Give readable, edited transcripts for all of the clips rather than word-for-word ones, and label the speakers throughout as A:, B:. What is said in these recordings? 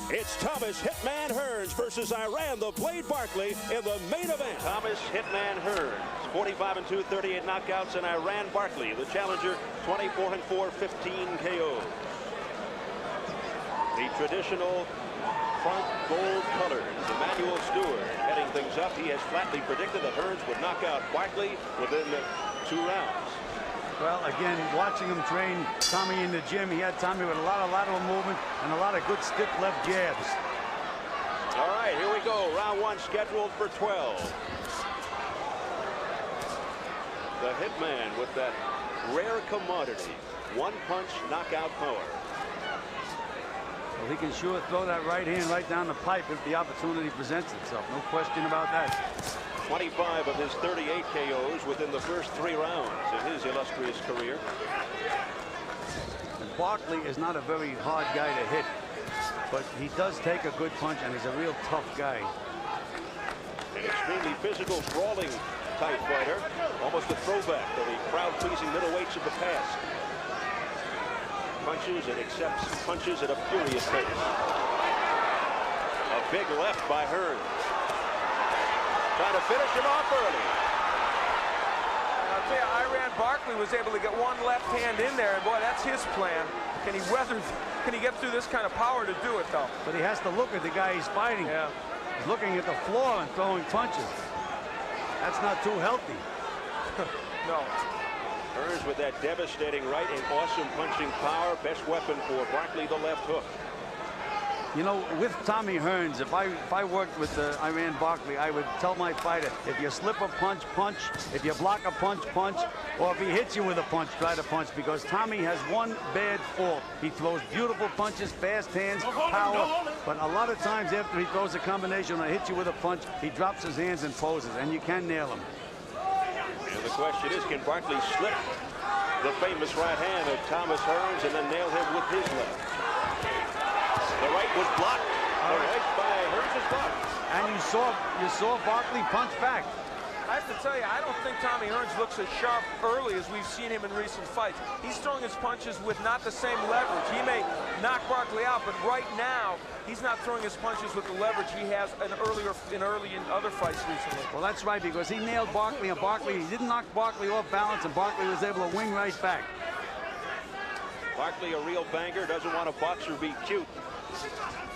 A: It's Thomas Hitman Hearns versus Iran the Blade Barkley in the main event.
B: Thomas Hitman Hearns, 45-2, 38 knockouts, and Iran Barkley, the challenger, 24-4, 15 KO. The traditional front gold colors. Emmanuel Stewart heading things up. He has flatly predicted that Hearns would knock out Barkley within 2 rounds.
C: Well, again, watching him train Tommy in the gym, he had Tommy with a lot of lateral movement and a lot of good stiff left jabs.
B: All right, here we go. Round 1 scheduled for 12. The Hitman with that rare commodity, one-punch knockout power.
C: Well, he can sure throw that right hand right down the pipe if the opportunity presents itself. No question about that.
B: 25 of his 38 KOs within the first 3 rounds in his illustrious career.
C: And Barkley is not a very hard guy to hit, but he does take a good punch, and he's a real tough guy.
B: An extremely physical, brawling type fighter. Almost a throwback to the crowd-pleasing middleweights of the past. Punches and accepts punches at a furious pace. A big left by Hearns. Trying to finish him off early.
D: I'll tell you, Iran Barkley was able to get one left hand in there, and boy, that's his plan. Can he weather? Can he get through this kind of power to do it, though?
C: But he has to look at the guy he's fighting.
D: Yeah.
C: He's looking at the floor and throwing punches. That's not too healthy.
D: No.
B: Hearns with that devastating right and awesome punching power. Best weapon for Barkley, the left hook.
C: You know, with Tommy Hearns, if I worked with Iran Barkley, I would tell my fighter, if you slip a punch, punch. If you block a punch, punch. Or if he hits you with a punch, try to punch. Because Tommy has one bad fault. He throws beautiful punches, fast hands, power. But a lot of times after he throws a combination or hits you with a punch, he drops his hands and poses, and you can nail him.
B: And the question is, can Barkley slip the famous right hand of Thomas Hearns and then nail him with his left? The right was blocked. The right by Hearns' block.
C: And you saw Barkley punch back.
D: I have to tell you, I don't think Tommy Hearns looks as sharp early as we've seen him in recent fights. He's throwing his punches with not the same leverage. He may knock Barkley out, but right now, he's not throwing his punches with the leverage he has in other fights recently.
C: Well, that's right, because he nailed Barkley, and he didn't knock Barkley off balance, and Barkley was able to wing right back.
B: Barkley, a real banger, doesn't want a boxer be cute.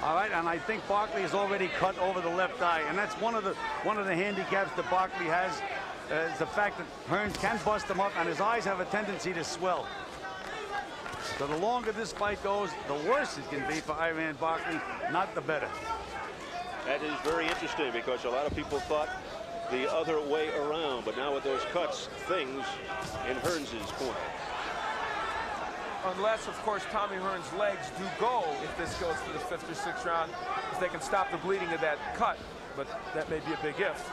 C: All right, and I think Barkley is already cut over the left eye, and that's one of the handicaps that Barkley has, is the fact that Hearns can bust him up, and his eyes have a tendency to swell. So the longer this fight goes, the worse it can be for Iran Barkley, not the better.
B: That is very interesting, because a lot of people thought the other way around, but now with those cuts, things in Hearns' corner.
D: Unless, of course, Tommy Hearns' legs do go if this goes to the 5th or 6th round, if they can stop the bleeding of that cut, but that may be a big if.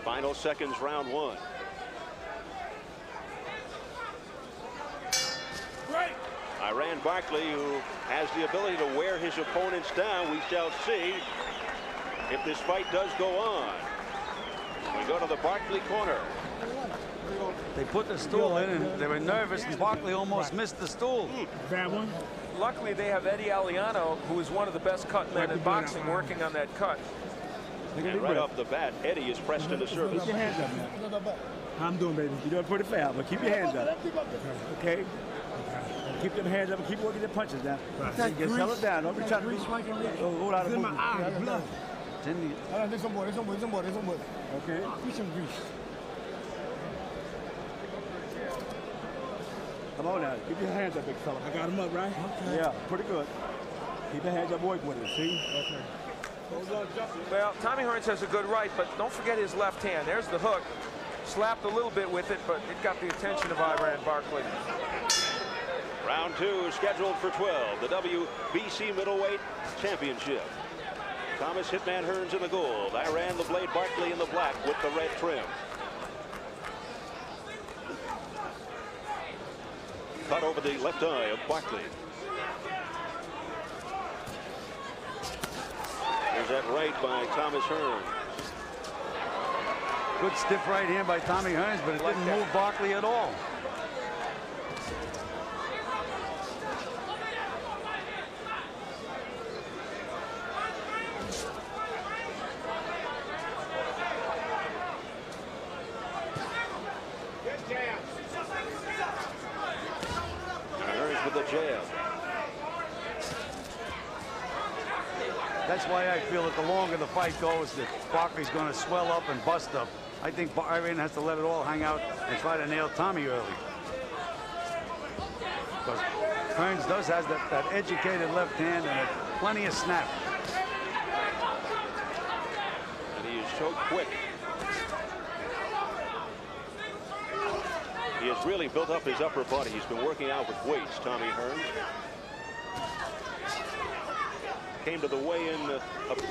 B: Final seconds, round 1.
D: Right.
B: Iran Barkley, who has the ability to wear his opponents down. We shall see if this fight does go on. We go to the Barkley corner.
C: They put the stool in, and they were nervous, and Barkley almost missed the stool.
E: Bad one.
D: Luckily, they have Eddie Aliano, who is one of the best cut men in boxing, working on that cut.
B: And right off the bat, Eddie is pressed into service.
E: Keep your hands up, man. How I'm doing, baby? You're doing pretty fast, but keep your hands up. Okay? Keep them hands up and keep working the punches now. Just held it down. Don't be trying to do a lot of movement. Okay? Some grease. Come on now, keep your hands up, big fella. I got him up, right? Okay. Yeah, pretty good. Keep your hands up, work with it, see? Okay.
D: Well, Tommy Hearns has a good right, but don't forget his left hand. There's the hook. Slapped a little bit with it, but it got the attention of Iran Barkley.
B: Round 2 scheduled for 12, the WBC Middleweight Championship. Thomas Hitman Hearns in the gold. Iran the Blade Barkley in the black with the red trim. Cut over the left eye of Barkley. There's that right by Thomas Hearns.
C: Good stiff right hand by Tommy Hearns, but it didn't move Barkley at all. That's why I feel that the longer the fight goes, that Barkley's going to swell up and bust up. I think Iran has to let it all hang out and try to nail Tommy early. Because Hearns does has that educated left hand and plenty of snap.
B: And he is so quick. He has really built up his upper body. He's been working out with weights, Tommy Hearns. Came to the weigh-in a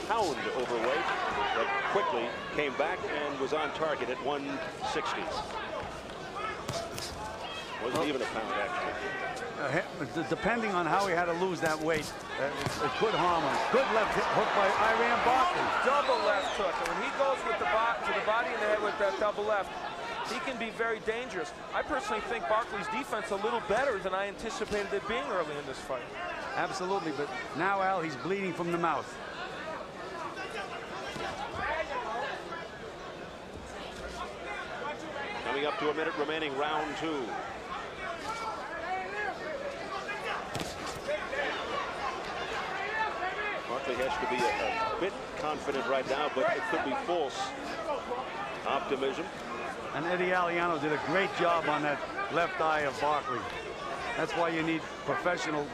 B: pound overweight, but quickly came back and was on target at 160. Wasn't even a pound, actually.
C: Depending on how he had to lose that weight, it could harm him. Good left hook by Iran Barkley.
D: Double left hook. And when he goes with the body in the head with that double left, he can be very dangerous. I personally think Barkley's defense a little better than I anticipated it being early in this fight.
C: Absolutely, but now, Al, he's bleeding from the mouth.
B: Coming up to a minute remaining, round 2. Barkley has to be a bit confident right now, but it could be false optimism.
C: And Eddie Aliano did a great job on that left eye of Barkley. That's why you need professional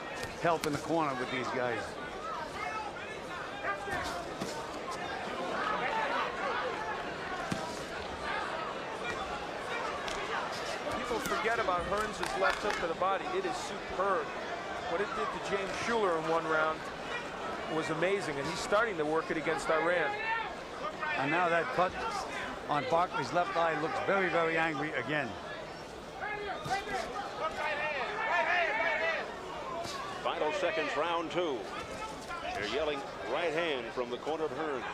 C: help in the corner with these guys.
D: People forget about Hearns' left hook to the body. It is superb. What it did to James Schuler in one round was amazing, and he's starting to work it against Iran.
C: And now that cut on Barkley's left eye looks very, very angry again.
B: Final seconds, round 2. They're yelling right hand from the corner of Hearns.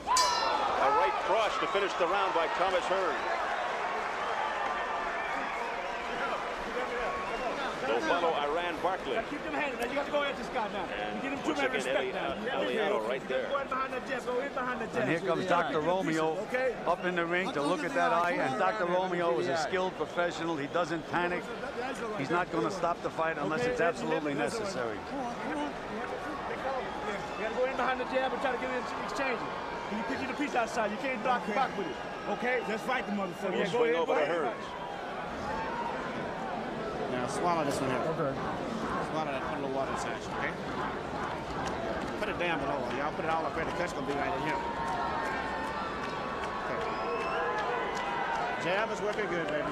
B: A right cross to finish the round by Thomas Hearns. They'll follow Iran Barkley.
E: Keep them hands. You got to go at this guy now.
B: And
E: you give him
B: once
E: too much
B: again,
E: respect now.
B: Aliano right there.
E: Go in behind the jab. Go in behind the jab.
C: And here comes Dr. Romeo up in the ring to look at that eye. And Dr. Romeo is a skilled professional. He doesn't panic. He's not going to stop the fight unless it's absolutely necessary.
E: You got to go in behind the jab and try to get it exchanging. Can you pick you the piece outside? You can't block back with it. Okay? Let's fight the motherfucker.
B: We'll swing over to Hearns.
F: Now swallow this one here.
E: Okay.
F: Swallow that, put a little water inside you, okay? Put it down below. Y'all put it all up here. The cut's gonna be right in here. Okay. Jab is working good, baby.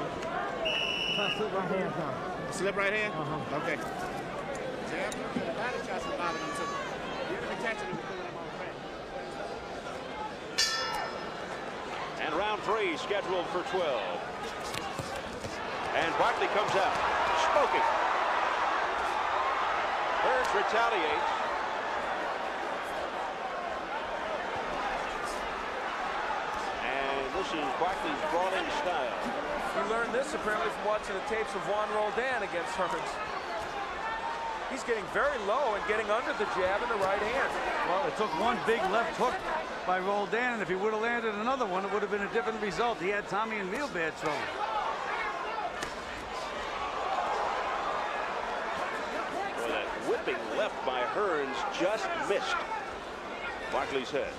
E: Slip right hand now.
F: Slip right hand?
E: Uh-huh.
F: Okay. Jab, the body shots will bother them too. You're gonna be catching them and pulling them on the back.
B: And round 3 scheduled for 12. And Barkley comes out, smoking. Hearns retaliates. And this is Barkley's brawling style.
D: He learned this apparently from watching the tapes of Juan Roldan against Hearns. He's getting very low and getting under the jab in the right hand.
C: Well, it took one big left hook by Roldan, and if he would have landed another one, it would have been a different result. He had Tommy in real bad trouble.
B: Well, that whipping left by Hearns just missed Barkley's head.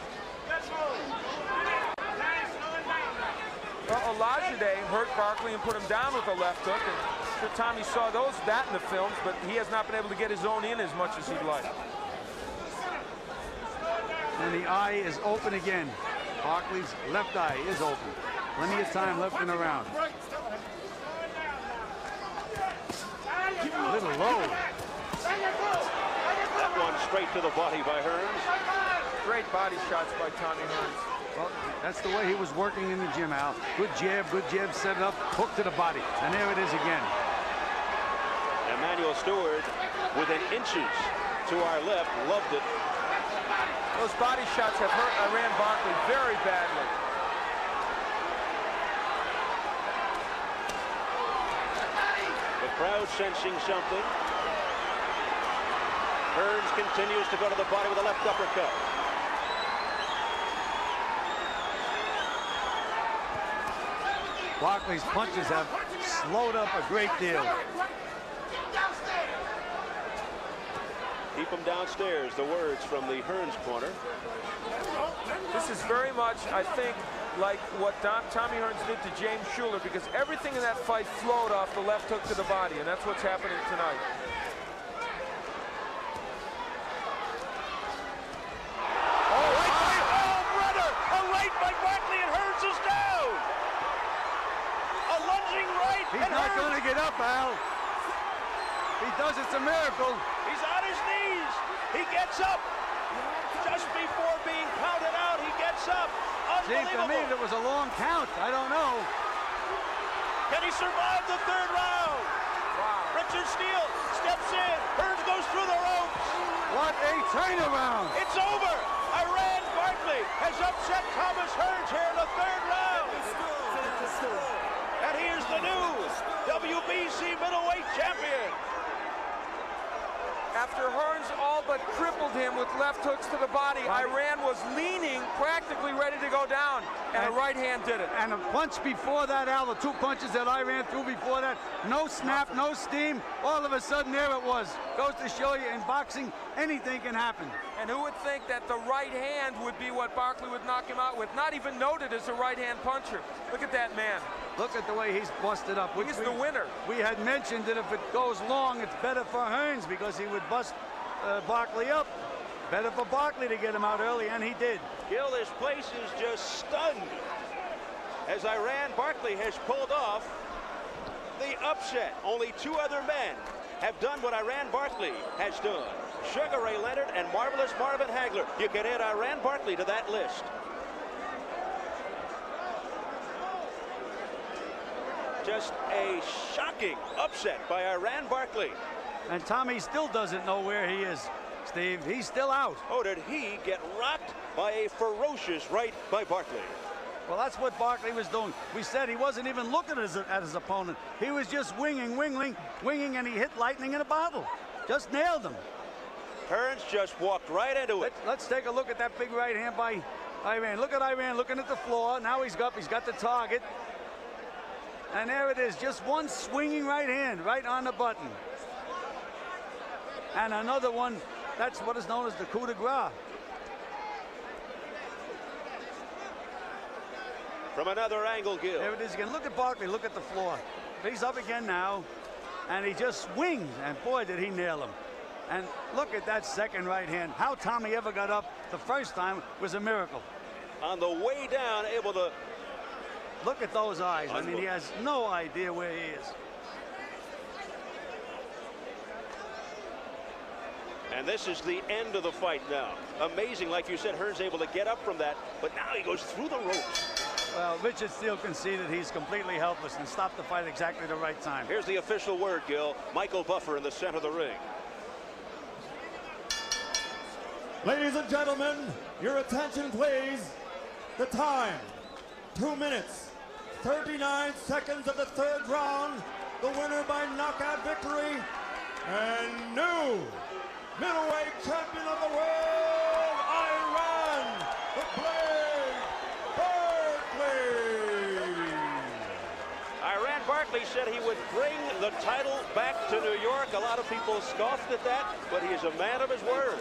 D: Well, Olajide hurt Barkley and put him down with a left hook. And I'm sure Tommy saw that in the films, but he has not been able to get his own in as much as he'd like.
C: And the eye is open again. Barkley's left eye is open. Plenty of time left in the round. A little low.
B: That one straight to the body by Hearns.
D: Great body shots by Tommy Hearns.
C: Well, that's the way he was working in the gym, Al. Good jab, set it up, hook to the body. And there it is again.
B: Emmanuel Stewart, within inches to our left, loved it.
D: Those body shots have hurt Iran Barkley very badly.
B: The crowd sensing something. Hearns continues to go to the body with a left uppercut.
C: Barkley's punches have slowed up a great deal.
B: Keep him downstairs, the words from the Hearns corner.
D: This is very much, I think, like what Tommy Hearns did to James Schuler, because everything in that fight flowed off the left hook to the body, and that's what's happening tonight.
C: He's not going to get up, Al. If he does, it's a miracle.
A: He's on his knees. He gets up. Just before being counted out, he gets up.
C: Seems to me it was a long count. I don't know.
A: Can he survive the third round? Wow. Richard Steele steps in. Hearns goes through the ropes.
C: What a turnaround.
A: It's over. Iran Barkley has upset Thomas Hearns here in the third round. And here's the new WBC middleweight champion.
D: After Hearns all but crippled him with left hooks to the body, Iran was leaning, practically ready to go down, and a right hand did it.
C: And a punch before that, Al, the 2 punches that Iran threw before that, no snap, no steam, all of a sudden there it was. Goes to show you, in boxing, anything can happen.
D: And who would think that the right hand would be what Barkley would knock him out with? Not even noted as a right-hand puncher. Look at that man.
C: Look at the way he's busted up.
D: He's the winner.
C: We had mentioned that if it goes long, it's better for Hearns because he would bust Barkley up. Better for Barkley to get him out early, and he did.
A: Gil, this place is just stunned as Iran Barkley has pulled off the upset. Only 2 other men have done what Iran Barkley has done. Sugar Ray Leonard and Marvelous Marvin Hagler. You can add Iran Barkley to that list. Just a shocking upset by Iran Barkley.
C: And Tommy still doesn't know where he is, Steve. He's still out.
A: Oh, did he get rocked by a ferocious right by Barkley?
C: Well, that's what Barkley was doing. We said he wasn't even looking at his opponent. He was just winging, and he hit lightning in a bottle. Just nailed him.
A: Hearns just walked right into it.
C: Let's take a look at that big right hand by Iran. Look at Iran looking at the floor. Now he's got the target. And there it is, just one swinging right hand right on the button. And another one, that's what is known as the coup de grace.
A: From another angle, Gil.
C: There it is again. Look at Barkley, look at the floor. He's up again now, and he just swings, and boy, did he nail him. And look at that second right hand. How Tommy ever got up the first time was a miracle.
A: On the way down, able to...
C: Look at those eyes. I mean, he has no idea where he is.
A: And this is the end of the fight now. Amazing, like you said, Hearns able to get up from that, but now he goes through the ropes.
C: Well, Richard Steele conceded he's completely helpless and stopped the fight exactly the right time.
A: Here's the official word, Gil. Michael Buffer in the center of the ring.
G: Ladies and gentlemen, your attention please. The time, 2 minutes, 39 seconds of the third round. The winner by knockout victory, and new middleweight champion of the world, Iran the Blade Barkley.
A: Iran Barkley said he would bring the title back to New York. A lot of people scoffed at that, but he is a man of his word.